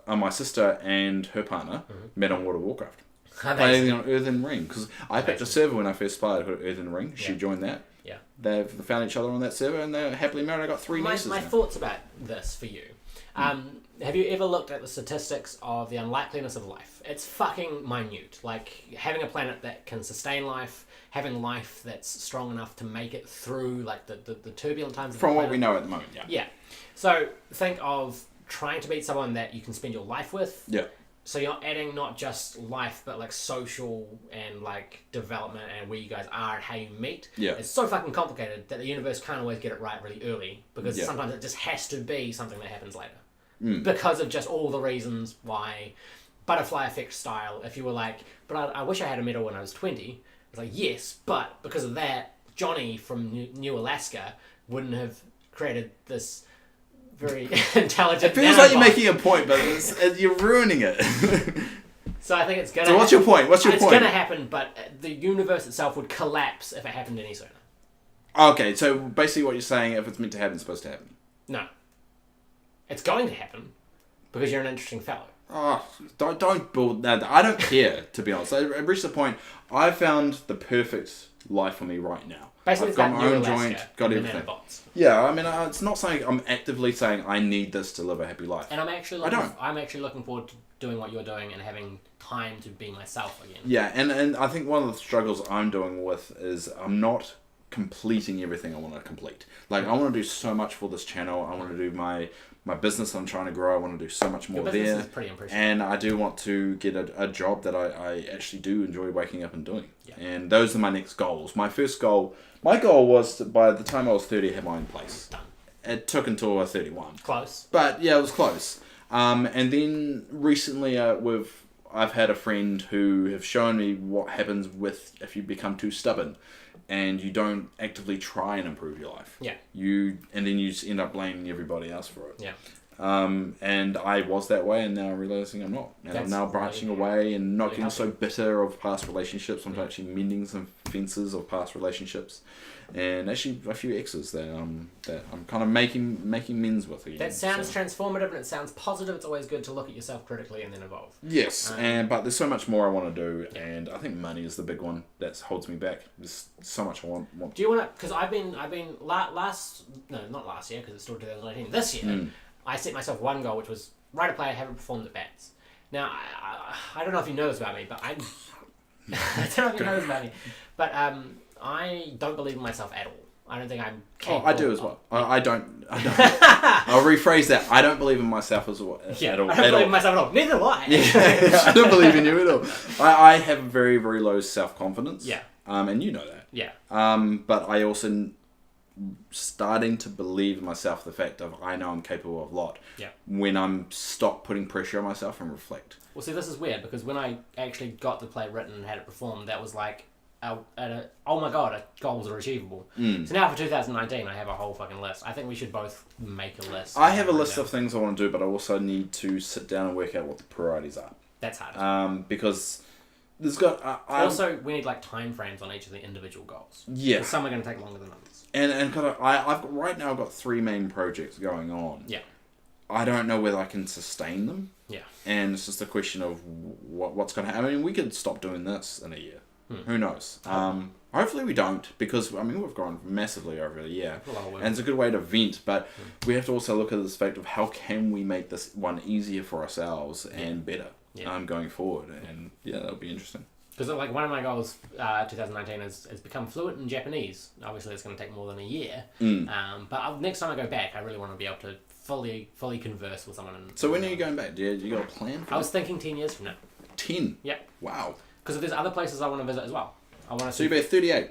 my sister and her partner met on World of Warcraft. Playing on Earthen Ring, because I picked a server when I first started called Earthen Ring. She joined that. Yeah. They've found each other on that server and they're happily married. I got 3 nieces. My thoughts about this for you. Have you ever looked at the statistics of the unlikeliness of life? It's fucking minute. Like, having a planet that can sustain life, having life that's strong enough to make it through, like, the turbulent times of From the what planet. we know at the moment, yeah. Yeah. So, think of trying to meet someone that you can spend your life with. Yeah. So you're adding not just life, but like social and like development and where you guys are and how you meet. Yeah. It's so fucking complicated that the universe can't always get it right really early, because sometimes it just has to be something that happens later. Because of just all the reasons why, butterfly effect style, if you were like, but I wish I had a medal when I was 20, it's like, yes, but because of that, Johnny from New Alaska wouldn't have created this very intelligent. It feels like you're making a point, but you're ruining it. So I think it's gonna. So what's your point? It's gonna happen, but the universe itself would collapse if it happened any sooner. Okay, so basically what you're saying, if it's meant to happen, it's supposed to happen. No. It's going to happen because you're an interesting fellow. Oh, don't build that. I don't care, to be honest. I've reached the point. I found the perfect life for me right now. Basically, I've got my own joint, got everything. Bots. Yeah, I mean, it's not something I'm actively saying I need this to live a happy life. And I'm actually looking forward to doing what you're doing and having time to be myself again. Yeah, and I think one of the struggles I'm doing with is I'm not completing everything I want to complete. Like, I want to do so much for this channel. I want to do my business I'm trying to grow. I want to do so much more Your there. is pretty impressive. And I do want to get a job that I actually do enjoy waking up and doing. Yeah. And those are my next goals. My goal was to, by the time I was 30, have my own place. Done. It took until I was 31. Close. But yeah, it was close. And then recently I've had a friend who have shown me what happens if you become too stubborn and you don't actively try and improve your life. Yeah. And then you just end up blaming everybody else for it. Yeah. And I was that way, and now I'm realizing I'm not. And I'm now branching away and not getting so bitter of past relationships. I'm actually mending some fences of past relationships, and actually a few exes that I'm kind of making amends with again. That sounds transformative, and it sounds positive. It's always good to look at yourself critically and then evolve. Yes, but there's so much more I want to do, and I think money is the big one that holds me back. There's so much I want. Do you want to? Because I've been not last year, because it's still 2019. This year. I set myself one goal, which was write a play I haven't performed at Bats. Now, I don't know if you know this about me, but I don't know if you know this about me, but I don't believe in myself at all. I don't think I'm capable. Oh, I do as well. I don't. I'll rephrase that. I don't believe in myself at all. Yeah, I don't believe in myself at all. Neither do I. Yeah, I don't believe in you at all. I have very, very low self-confidence. Yeah. And you know that. Yeah. But I also starting to believe in myself, the fact of I know I'm capable of a lot. Yeah. When I'm stop putting pressure on myself and reflect. Well, see, this is weird because when I actually got the play written and had it performed, that was like, oh my god, goals are achievable. So now for 2019, I have a whole fucking list. I think we should both make a list. I have a list of things I want to do, but I also need to sit down and work out what the priorities are. That's hard. Because there's got... also, we need like time frames on each of the individual goals. Yeah. Because some are going to take longer than others. And kind of, right now I've got 3 main projects going on. Yeah. I don't know whether I can sustain them. Yeah. And it's just a question of what's going to happen. I mean, we could stop doing this in a year. Who knows? Hopefully we don't, because, I mean, we've grown massively over the year. And it's a good way to vent, but we have to also look at this fact of how can we make this one easier for ourselves and better going forward. And, yeah, that'll be interesting. Because like one of my goals, 2019, is become fluent in Japanese. Obviously, it's going to take more than a year. But next time I go back, I really want to be able to fully converse with someone. So when are you going back? Do you got a plan for I was thinking 10 years from now. 10? Yep. Wow. Because there's other places I want to visit as well. So you're about 38?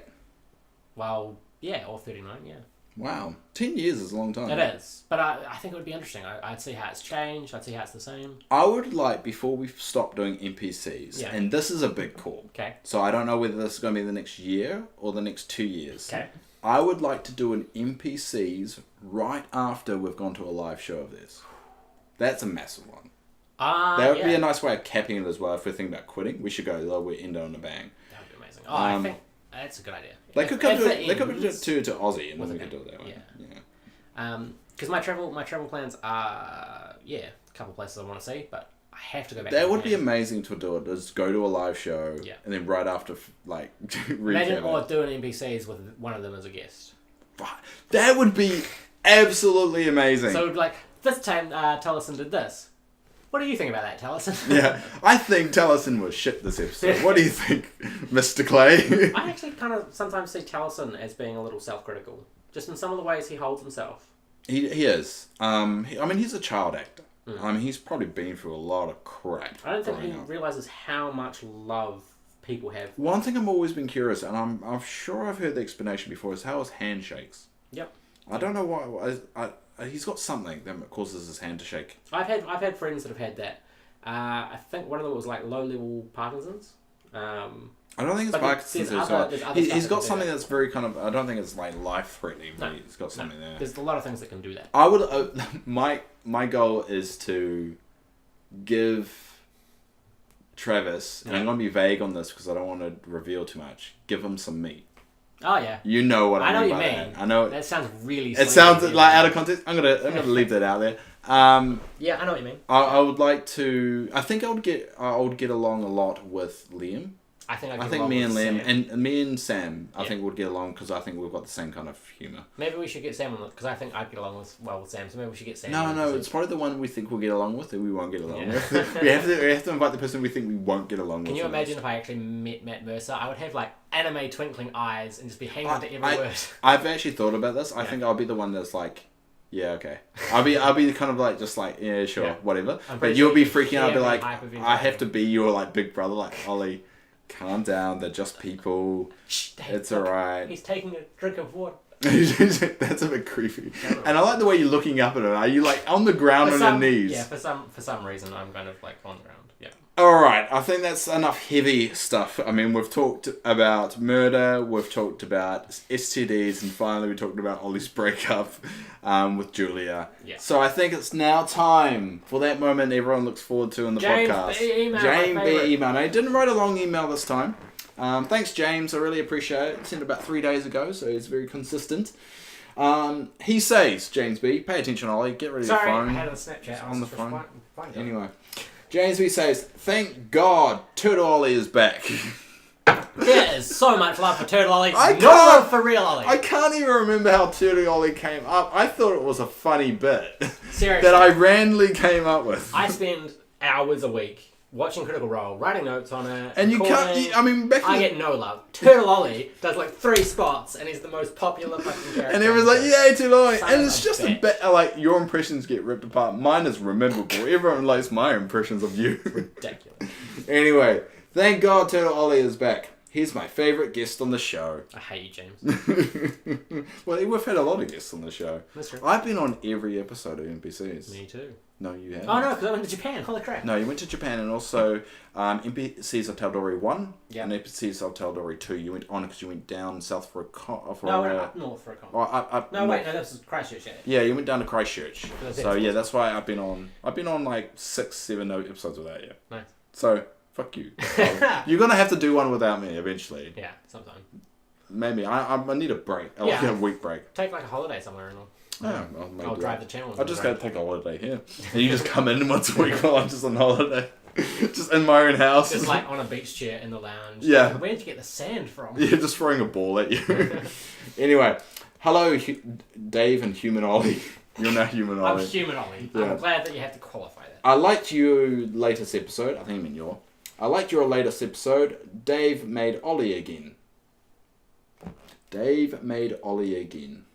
Well, Yeah, or 39, yeah. Wow. 10 years is a long time. It is. But I think it would be interesting. I'd see how it's changed. I'd see how it's the same. I would like, before we stop doing NPCs, and this is a big call. Okay. So I don't know whether this is going to be the next year or the next 2 years. Okay. I would like to do an NPCs right after we've gone to a live show of this. That's a massive one. That would be a nice way of capping it as well. If we're thinking about quitting, we should go, we'll end it on a bang. That would be amazing. I think that's a good idea. They could come to Aussie, and then we could do it that way. Yeah. Because my travel plans are a couple places I want to see, but I have to go back. That would be amazing to do it. Is go to a live show, and then right after imagine or doing NPCs with one of them as a guest. That would be absolutely amazing. So like this time, Tellison did this. What do you think about that, Tellison? Yeah, I think Tellison was shit this episode. What do you think, Mr. Clay? I actually kind of sometimes see Tellison as being a little self-critical, just in some of the ways he holds himself. He is. I mean, he's a child actor. I mean, he's probably been through a lot of crap. I don't think he realises how much love people have. One thing I've always been curious, and I'm sure I've heard the explanation before, is how his hand shakes. Yep. I don't know why. He's got something that causes his hand to shake. I've had friends that have had that. I think one of them was like low level Parkinson's. I don't think it's Parkinson's. He's got something that's very kind of. I don't think it's like life threatening. But he's got something there. There's a lot of things that can do that. I would. My goal is to give Travis, and I'm going to be vague on this because I don't want to reveal too much. Give him some meat. Oh yeah. You know what I mean. I know by what you mean. That. I know. That sounds really. It sounds like out of context. I'm gonna leave that out there. Yeah, I know what you mean. I would like to. I think I would get along a lot with Liam. I think me and Liam and me and Sam. I think would get along because I think we've got the same kind of humour. Maybe we should get Sam on because I think I'd get along with Sam. So maybe we should get Sam. No, it's probably the one we think we'll get along with and we won't get along with. we have to invite the person we think we won't get along with. Can you imagine if I actually met Matt Mercer? I would have like anime twinkling eyes and just be hanging on to every word. I've actually thought about this. I think I'll be the one that's like. Yeah, okay. I'll be kind of like just like sure, whatever. But you'll be freaking out. I'll be like, I have to be your like big brother, like Ollie. Calm down. They're just people. Shh, Dave, it's alright. He's taking a drink of water. That's a bit creepy. And I like the way you're looking up at him. Are you like on the ground on your knees? Yeah, for some reason I'm kind of like on the ground. Yeah. Alright, I think that's enough heavy stuff. I mean, we've talked about murder, we've talked about STDs, and finally we talked about Ollie's breakup with Julia. Yeah. So I think it's now time for that moment everyone looks forward to in the podcast. James B. email. Now, he didn't write a long email this time. Thanks, James. I really appreciate it. Sent it about 3 days ago, so he's very consistent. He says, James B., pay attention, Ollie. Get rid of your phone. I had a Snapchat. On the phone. Anyway. James B. says, thank God Turtle Ollie is back. There is so much love for Turtle Ollie. No love for real Ollie. I can't even remember how Turtle Ollie came up. I thought it was a funny bit. Seriously. That I randomly came up with. I spend hours a week watching Critical Role, writing notes on it. And you can't. I get no love. Turtle Ollie does like 3 spots, and he's the most popular fucking character. And everyone's like, "Yay, Turtle Ollie!" And it's just a bit like your impressions get ripped apart. Mine is memorable. Everyone likes my impressions of you. Ridiculous. Anyway, thank God Turtle Ollie is back. He's my favourite guest on the show. I hate you, James. Well, we've had a lot of guests on the show. That's true. I've been on every episode of NPCs. Me too. No, you haven't. Oh, no, because I went to Japan. Holy crap. No, you went to Japan and also NPCs of Taldori 1 and NPCs of Taldori 2. You went on because you went down south for a con. No, I went up north for a con. No, wait, no, this was Christchurch. Yeah, you went down to Christchurch. So, yeah, that's why I've been on like 6, 7 episodes without you. Nice. So, fuck you. You're going to have to do one without me eventually. Yeah, sometime. Maybe. I need a break. Like a week break. Take like a holiday somewhere and all. Yeah, I'll drive the channel. I'll just go take a holiday here. And you just come in once a week while I'm just on holiday. Just in my own house. Just like on a beach chair in the lounge. Yeah. Where did you get the sand from? Yeah, just throwing a ball at you. Anyway, hello Dave and Human Ollie. You're now Human Ollie. I'm Human Ollie. Yeah. I'm glad that you have to qualify that. I liked your latest episode. I think I mean your. I liked your latest episode. Dave made Ollie again. Dave made Ollie again.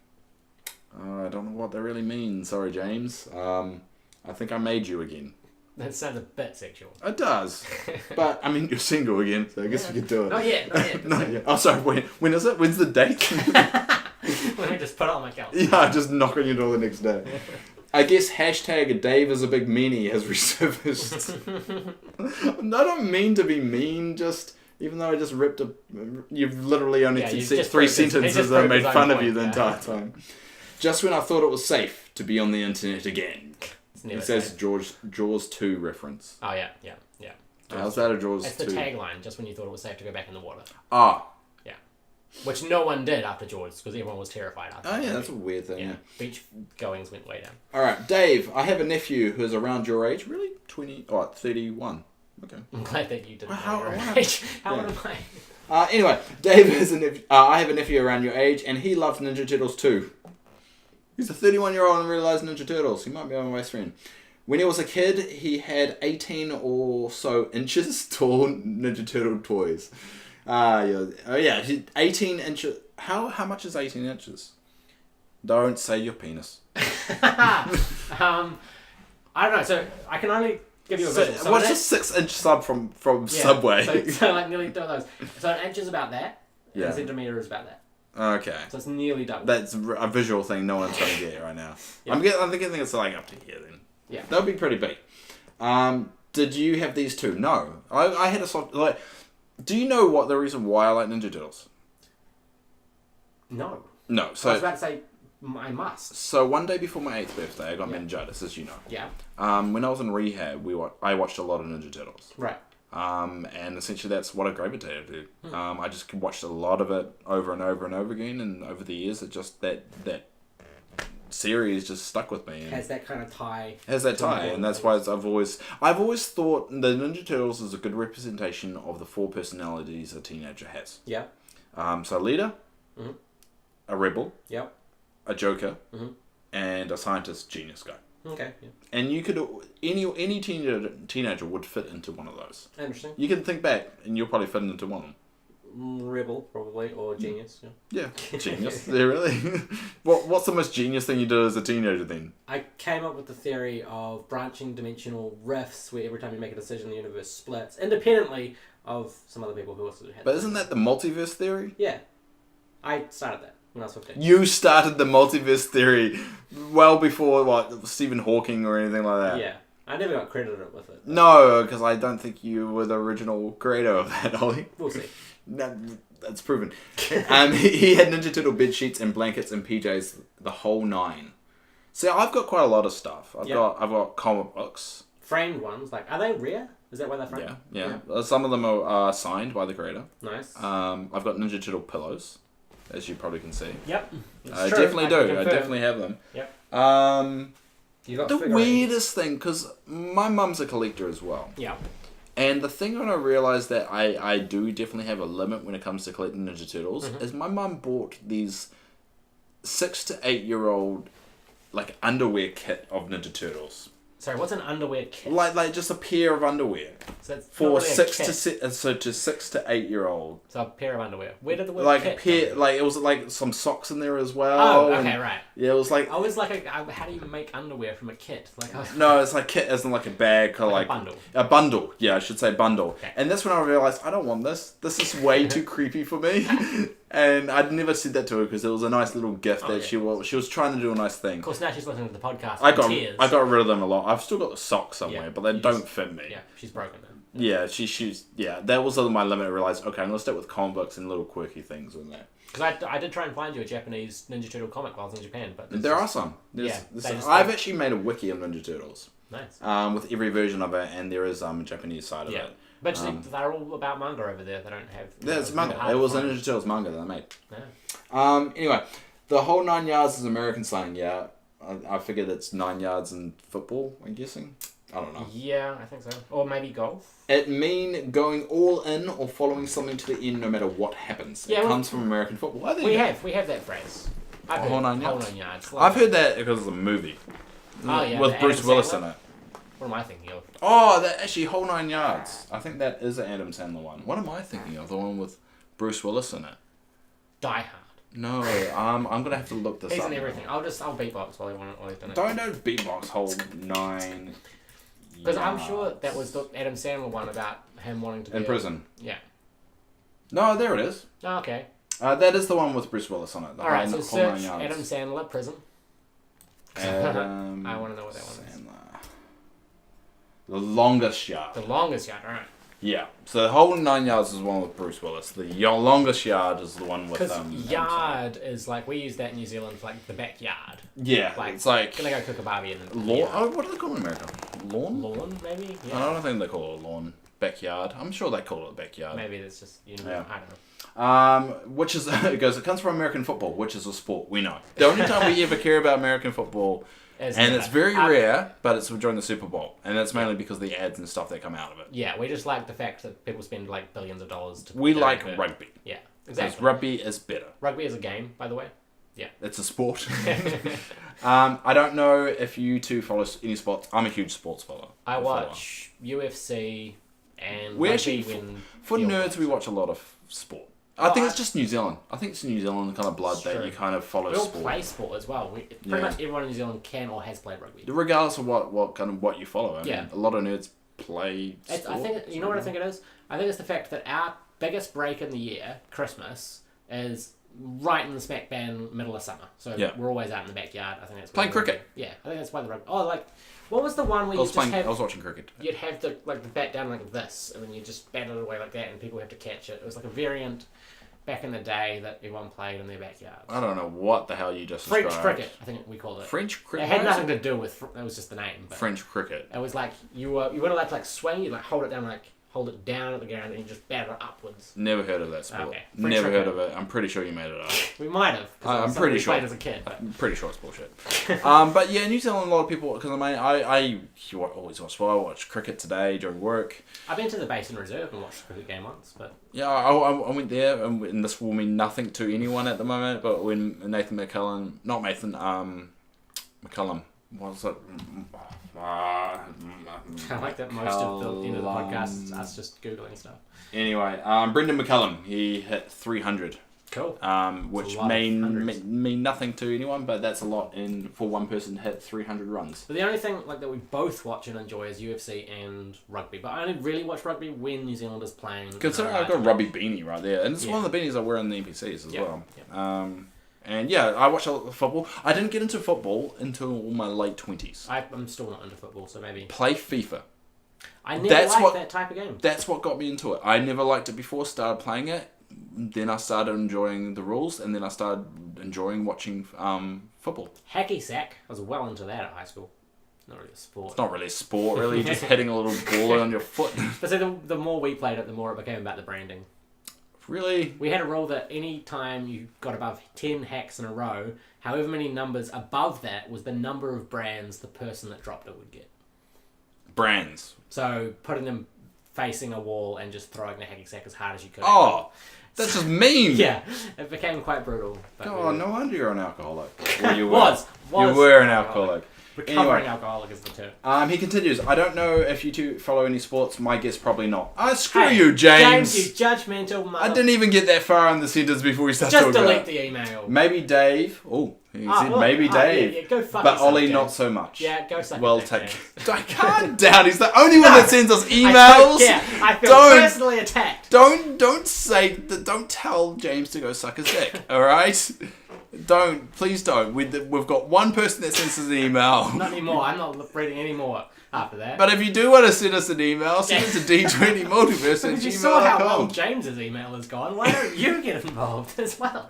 I don't know what that really means. Sorry, James. I think I made you again. That sounds a bit sexual. It does. But, I mean, you're single again, so I guess we could do it. Not yet. Not yet. Oh, sorry, when is it? When's the date? Let me just put it on my calendar. Yeah, just knock on your door the next day. I guess hashtag Dave is a big meanie has resurfaced. I don't mean to be mean, just even though I just ripped you've literally only said 3 sentences that made fun of you the entire time. Just when I thought it was safe to be on the internet again. It says Jaws 2 reference. Oh yeah. How's that a Jaws 2? It's the tagline, just when you thought it was safe to go back in the water. Ah. Yeah. Which no one did after Jaws, because everyone was terrified after. Oh yeah, that's a weird thing. Yeah. Beach goings went way down. Alright, Dave, I have a nephew who's around your age. Really? 31. Okay. I'm glad that you didn't know your age. How old am I? Anyway, Dave has a nephew. I have a nephew around your age, and he loves Ninja Turtles too. He's a 31-year-old and realised Ninja Turtles. He might be my best friend. When he was a kid, he had 18 or so inches tall Ninja Turtle toys. Yeah, 18 inches. How much is 18 inches? Don't say your penis. I don't know. So I can only give you a visual. So what's a 6-inch sub from Subway? So like nearly double those. So an inch is about that. Yeah. And a centimetre is about that. Okay. So it's nearly double. That's a visual thing no one's trying to get right now. Yeah. I'm thinking it's like up to here then. Yeah. That would be pretty big. Did you have these two? No. I had a soft... Like, do you know what the reason why I like Ninja Turtles? No. No. So I was about to say I must. So one day before my 8th birthday, I got meningitis, as you know. Yeah. When I was in rehab, I watched a lot of Ninja Turtles. Right. And essentially that's what I gravitated to. I just watched a lot of it over and over and over again, and over the years, it just that series just stuck with me. And has that kind of tie. And that's why I've always thought the Ninja Turtles is a good representation of the 4 personalities a teenager has. Yeah. So a leader, a rebel, yep, a joker, and a scientist genius guy. Okay. Yeah. And you could any teenager would fit into one of those. Interesting. You can think back, and you'll probably fit into one of them. Rebel, probably, or genius. Yeah, genius. Yeah, really. What's the most genius thing you did as a teenager then? I came up with the theory of branching dimensional rifts, where every time you make a decision, the universe splits, independently of some other people who also had. But isn't that the multiverse theory? Yeah, I started that when I was 15. You started the multiverse theory well before Stephen Hawking or anything like that. Yeah, I never got credited with it. No, because I don't think you were the original creator of that, Ollie. We'll see. No, that's proven. He had Ninja Turtle bed sheets and blankets and PJs, the whole 9. See, I've got quite a lot of stuff. I've got comic books. Framed ones, are they rare? Is that why they're framed? Yeah. Some of them are signed by the creator. Nice. I've got Ninja Turtle pillows, as you probably can see. Yep. I definitely do. I definitely have them. Yep. The weirdest thing, because my mum's a collector as well. Yeah. And the thing when I realised that I do definitely have a limit when it comes to collecting Ninja Turtles is my mum bought these 6 to 8 year old underwear kit of Ninja Turtles. Sorry, what's an underwear kit? Like just a pair of underwear. So that's for 6 to 8 year old. So a pair of underwear. Where did the word kit a pair, come? it was some socks in there as well. Oh, okay, right. Yeah, it was I was how do you make underwear from a kit? No, it's kit as in a bag, a bundle. A bundle. Yeah, I should say bundle. Okay. And that's when I realised I don't want this. This is way too creepy for me. And I'd never said that to her because it was a nice little gift that she was trying to do a nice thing. Of course, now she's listening to the podcast. I got rid of them a lot. I've still got the socks somewhere, but they don't fit me. Yeah, she's broken them. Yeah, she's that was my limit. I realised, okay, I'm gonna stick with comic books and little quirky things in there. Because I did try and find you a Japanese Ninja Turtle comic while I was in Japan, but there are some. I've actually made a wiki of Ninja Turtles. Nice. With every version of it, and there is a Japanese side of it. But they're all about manga over there. They don't have... Yeah, it's manga. It was a Ninja Turtles manga that I made. Yeah. Anyway, the whole 9 yards is American slang, yeah. I figured it's 9 yards in football, I'm guessing. I don't know. Yeah, I think so. Or maybe golf. It mean going all in or following something to the end no matter what happens. It comes from American football. We have that phrase. Whole 9 yards. Whole 9 yards. I've heard that because of a movie. Oh, yeah. With Bruce Willis in it. What am I thinking of? Oh, that actually Whole 9 yards. I think that is an Adam Sandler one. What am I thinking of? The one with Bruce Willis in it. Die Hard. No, I'm gonna have to look this up. He's in everything. I'll beatbox while he's doing it. Don't beatbox Whole 9. Because I'm sure that was the Adam Sandler one about him wanting to be in prison. Yeah. No, there it is. Oh, okay. That is the one with Bruce Willis on it. Alright, so search Adam Sandler, prison. Adam I want to know what that one is. The Longest Yard. The Longest Yard, alright. Yeah. So the whole 9 yards is the one with Bruce Willis. The Longest Yard is the one with... Because yard is like, we use that in New Zealand for like the backyard. Yeah, like, it's like... Gonna go cook a barbie in the lawn. Oh, what do they call it in America? Lawn? Lawn, maybe? Yeah. I don't think they call it a lawn. Backyard. I'm sure they call it a backyard. Maybe it's just, I don't know. Which is... It comes from American football, which is a sport. We know. The only time we ever care about American football... And it's very rare, but it's during the Super Bowl. And that's mainly because of the ads and stuff that come out of it. Yeah, we just like the fact that people spend like billions of dollars to... We like rugby. Yeah, exactly. Because rugby is better. Rugby is a game, by the way. Yeah. It's a sport. I don't know if you two follow any sports. I'm a huge sports follower. I watch UFC and we rugby actually, for nerds, we watch a lot of sport. I think it's just New Zealand. I think it's New Zealand kind of blood that you kind of follow sport. We all play sport as well. Pretty much everyone in New Zealand can or has played rugby. Regardless of what you follow. I mean, a lot of nerds play sport. I think you know what I think it is? I think it's the fact that our biggest break in the year, Christmas, is right in the smack bang middle of summer. So we're always out in the backyard. I think that's playing cricket. Yeah, I think that's why the rugby. Oh, like what was the one where I was watching cricket. You'd have the bat down like this, and then you just bat it away like that, and people have to catch it. It was like a variant back in the day that everyone played in their backyards. I don't know what the hell you just French described. cricket, I think we called it. French cricket? It had nothing to do with... It was just the name. But French cricket. It was like, you weren't allowed to like swing, you'd like hold it down at the ground and you just bat it upwards. Never heard of that sport. Okay. Never heard of it. I'm pretty sure you made it up. We might have. I'm pretty sure. Played as a kid. But... I'm pretty sure it's bullshit. But yeah, New Zealand, a lot of people, because I always watch sport. I watch cricket today during work. I've been to the Basin Reserve and watched a cricket game once, but... Yeah, I went there, and this will mean nothing to anyone at the moment, but when Nathan McCullum, not Nathan, McCullum, what was it? I like that most of the end of the podcast is us just Googling stuff. Anyway, Brendan McCullum, he hit 300. Cool. Which may mean nothing to anyone, but that's a lot for one person to hit 300 runs. But the only thing that we both watch and enjoy is UFC and rugby. But I only really watch rugby when New Zealand is playing. Considering I've got a rugby beanie right there, and it's one of the beanies I wear in the NPCs as well. And yeah, I watch a lot of football. I didn't get into football until my late 20s. I'm still not into football, so maybe... Play FIFA. I never liked that type of game. That's what got me into it. I never liked it before, started playing it. Then I started enjoying the rules, and then I started enjoying watching football. Hacky sack. I was well into that at high school. Not really a sport. It's not really a sport, really. You're just hitting a little ball on your foot. But so the more we played it, the more it became about the branding. Really? We had a rule that any time you got above 10 hacks in a row, however many numbers above that was the number of brands the person that dropped it would get. Brands. So putting them facing a wall and just throwing the hacky sack as hard as you could. Oh, that's just mean. Yeah, it became quite brutal. Oh, no wonder you're an alcoholic. Well, you were. was. You were an alcoholic. Recovering alcoholic is the term. He continues, I don't know if you two follow any sports. My guess probably not. Screw you, James. James, you judgmental mother... I didn't even get that far in the sentence before we started talking about it. Just delete the email. Maybe Dave. Oh, he said maybe Dave. Yeah, go fuck but yourself, Ollie, James. not so much. Yeah, go suck well, it dick, calm down. He's the only one that sends us emails. I feel personally attacked. Don't say that. Don't tell James to go suck his dick. All right. Please don't. We've got one person that sends us an email. Not anymore. I'm not reading any more after that. But if you do want to send us an email, send it to D20 Multiverse at gmail.com. You saw how well James's email has gone. Why don't you get involved as well?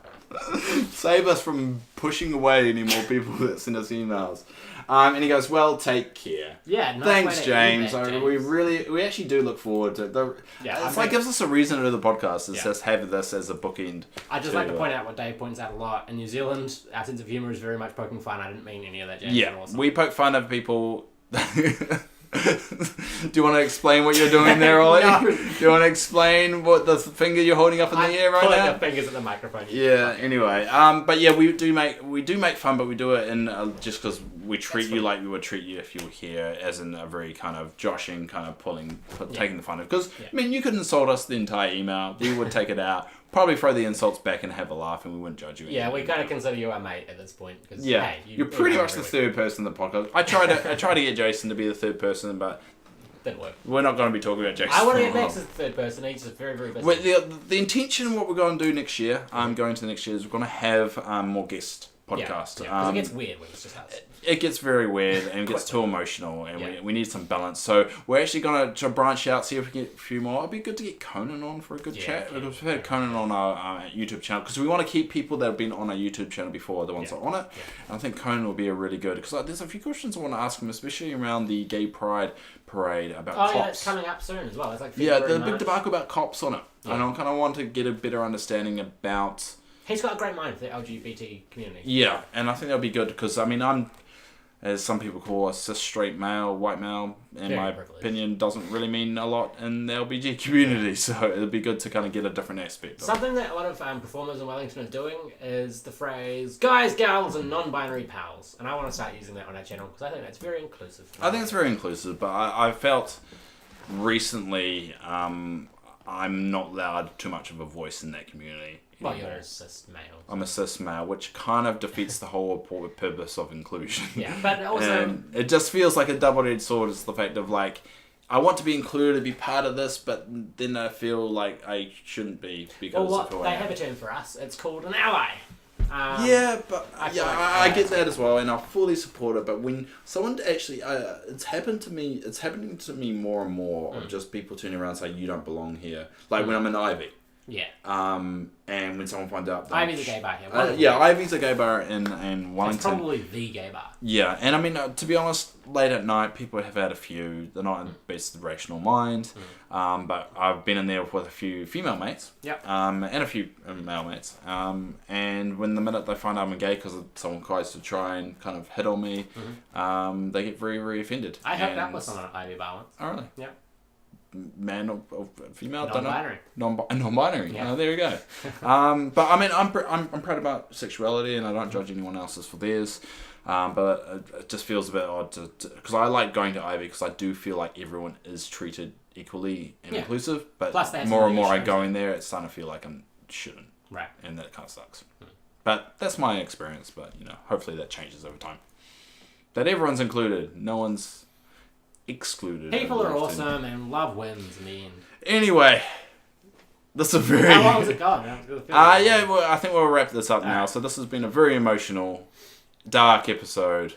Save us from pushing away any more people that send us emails. And he goes, well, take care. Yeah, nice. Thanks, James. We actually do look forward to it. It gives us a reason to do the podcast. It's just have this as a bookend. I just like to point out what Dave points out a lot. In New Zealand, our sense of humour is very much poking fun. I didn't mean any of that, James. Yeah, we poke fun at people. Do you want to explain what you're doing there, Ollie? No. Do you want to explain what the finger you're holding up in the air right now? Pulling your fingers at the microphone. Yeah. Anyway, but yeah, we do make fun, but we do it in just because we treat you like we would treat you if you were here, as in a very kind of joshing, kind of taking the fun of. Because I mean, you could insult us the entire email, we would take it out. Probably throw the insults back and have a laugh, and we wouldn't judge you. Yeah, we kind of consider you our mate at this point. Yeah, hey, you're pretty much the third person in the podcast. I try to get Jason to be the third person, but Didn't work. We're not going to be talking about Jackson. I want to get Max as the third person. He's just very, very busy. The intention, what we're going to do next year, going to the next year, is we're going to have more guest podcasts. Yeah, because it gets weird when it's just us. It gets very weird and it gets too emotional, and we need some balance. So we're actually going to branch out, see if we can get a few more. It'd be good to get Conan on for a good chat. Because we've had Conan on our YouTube channel, because we want to keep people that have been on our YouTube channel before, the ones that are on it. And I think Conan will be a really good, because there's a few questions I want to ask him, especially around the Gay Pride Parade about cops. Oh yeah, it's coming up soon as well. It's like the big debacle about cops on it. And I kind of want to get a better understanding about... He's got a great mind for the LGBT community. Yeah, and I think that'll be good, because, I mean, I'm... as some people call a cis straight male, white male, in my opinion, doesn't really mean a lot in the LBG community, so it'd be good to kind of get a different aspect. Something that a lot of performers in Wellington are doing is the phrase guys, gals, and non-binary pals, and I want to start using that on our channel because I think that's very inclusive. I think it's very inclusive, but I felt recently I'm not allowed too much of a voice in that community. Well, you're a cis male. I'm a cis male, which kind of defeats the whole purpose of inclusion. Yeah, but also... And it just feels like a double-edged sword. It's the fact of, like, I want to be included, be part of this, but then I feel like I shouldn't be because of who I am. They have a term for us. It's called an ally. I get that as well, and I fully support it. But when someone actually, it's happening to me more and more of just people turning around and saying, "You don't belong here." Like when I'm in Ivy. Yeah. And when someone finds out... Ivy's a gay bar here. Ivy's a gay bar in Wellington. It's probably the gay bar. Yeah, and I mean, to be honest, late at night, people have had a few. They're not in the best rational mind. But I've been in there with a few female mates. Yep. And a few male mates. And when the minute they find out I'm gay because someone tries to try and kind of hit on me, they get very, very offended. I hooked up with someone at Ivy bar once. Oh, really? Yep. Man or female? Non-binary. Non-binary. Yeah. Oh, there we go. But I mean, I'm proud about sexuality, and I don't judge anyone else's for theirs. But it just feels a bit odd to because I like going to Ivy because I do feel like everyone is treated equally and inclusive. But plus more and more I go in there, it's starting to feel like I shouldn't. Right. And that kind of sucks. But that's my experience. But hopefully that changes over time. That everyone's included. No one's excluded. People are awesome and love wins in the end. Anyway, this is a very... How long has it gone? I think we'll wrap this up now. So this has been a very emotional, dark episode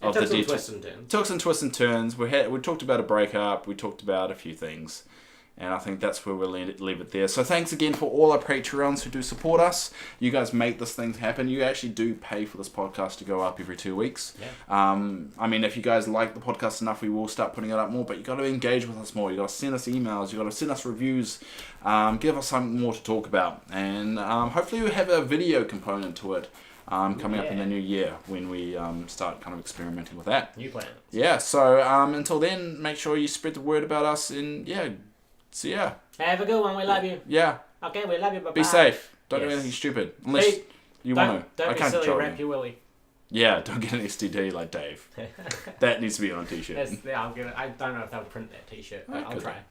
of the D20. Took some twists and turns. We talked about a breakup. We talked about a few things. And I think that's where we'll leave it there. So thanks again for all our Patrons who do support us. You guys make this thing happen. You actually do pay for this podcast to go up every 2 weeks. Yeah. I mean, if you guys like the podcast enough, we will start putting it up more. But you got to engage with us more. You got to send us emails. You got to send us reviews. Give us something more to talk about. And hopefully we'll have a video component to it coming up in the new year when we start kind of experimenting with that. New plans. Yeah. So until then, make sure you spread the word about us. And so yeah. Have a good one. We love you. Yeah. Okay, we love you. Bye-bye. Be safe. Don't do anything stupid. Unless you want to. Don't be silly. Wrap your willy. Yeah, don't get an STD like Dave. That needs to be on a t-shirt. I don't know if they'll print that t-shirt, but I'll try.